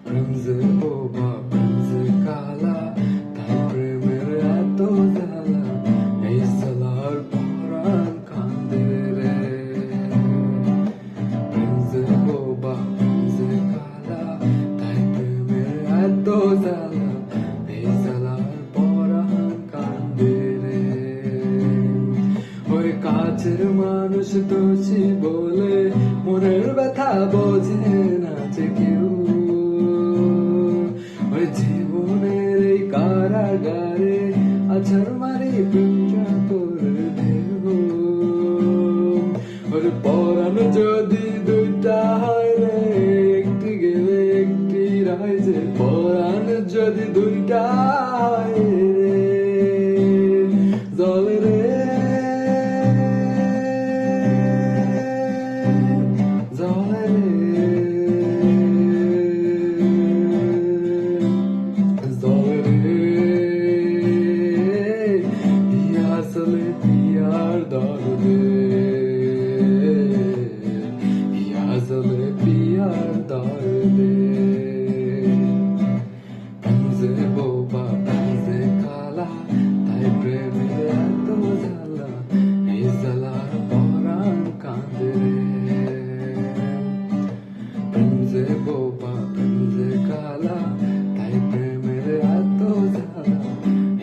প্রেমজে বোবা প্রেমজে কালা, তাই প্রেমের এত জ্বালা, এই জ্বালার পরাণ কান্দে রে। প্রেমজে বোবা প্রেমজে কালা, তাই প্রেমের এত জ্বালা, এই জ্বালার পরাণ কান্দে রে। ওই কাছের মানুষ দোষী বলে মনের ব্যথা বোঝে না যে কেউ। ওই জীবনের এই কারাগারে আছার মারি প্রেমটা করে দেব। ওর পরাণ যদি দুইটা হয় রে, একটি গেলে একটি রায় যে। পরাণ যদি দুইটা হয় রে, জলে রে জলে রে জলে রে, আসলে পিয়ার দরদে, আসলে পিয়ার দরদে। প্রেমজে বোবা প্রেমজে কালা, তাই প্রেমের এত জ্বালা, এই জ্বালার পরাণ কান্দে রে। প্রেমজে বোবা প্রেমজে কালা, তাই প্রেমের এত জ্বালা,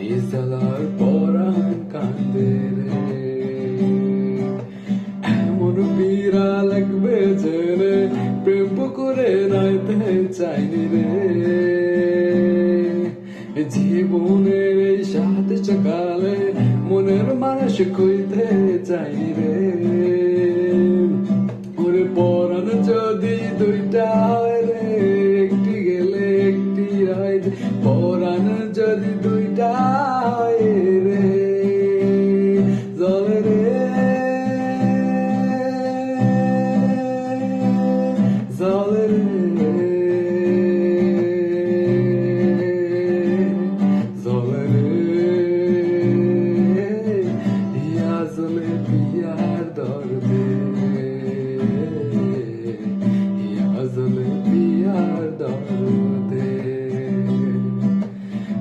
এই জ্বালার পরাণ কান্দে রে। এমন পীড়া লাগবে যে রে, প্রেম পুকুরে নাইতে চাইনি রে। জীবনের এই সাত সকালে মনের মানুষ কইতে চাইনি রে। ওরে পরাণ যদি দুইটা হয় রে, একটি গেলে একটি হয় যে। পরাণ যদি দুইটা হয় রে, জলে রে জলে রে জলে রে, আসলে পিয়ার দরদে, আসলে পিয়ার দরদে।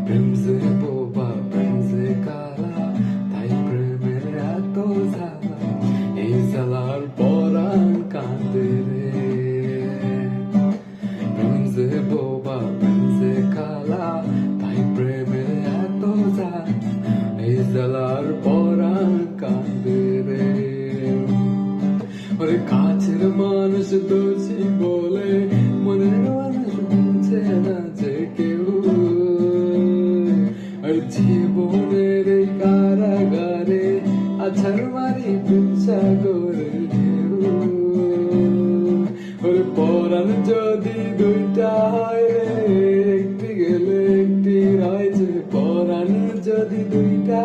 প্রেমজে বোবা প্রেমজে কালা, তাই প্রেমের এত জ্বালা, এই জ্বালার পরাণ কান্দে রে। প্রেমজে বোবা প্রেমজে কালা, তাই প্রেমের এত জ্বালা, এই জ্বালার পরাণ কান্দে রে। ওরে কাছের মানুষ দোষী বলে মনের মানুষ বুঝে না যে কেউ। আর জীবনের এই কারাগারে আছার মারি সাগরের ঢেউ। ওরে পরাণ যদি দুইটা হয় রে, একটি গেলে একটি রয় যে। পরাণ যদি দুইটা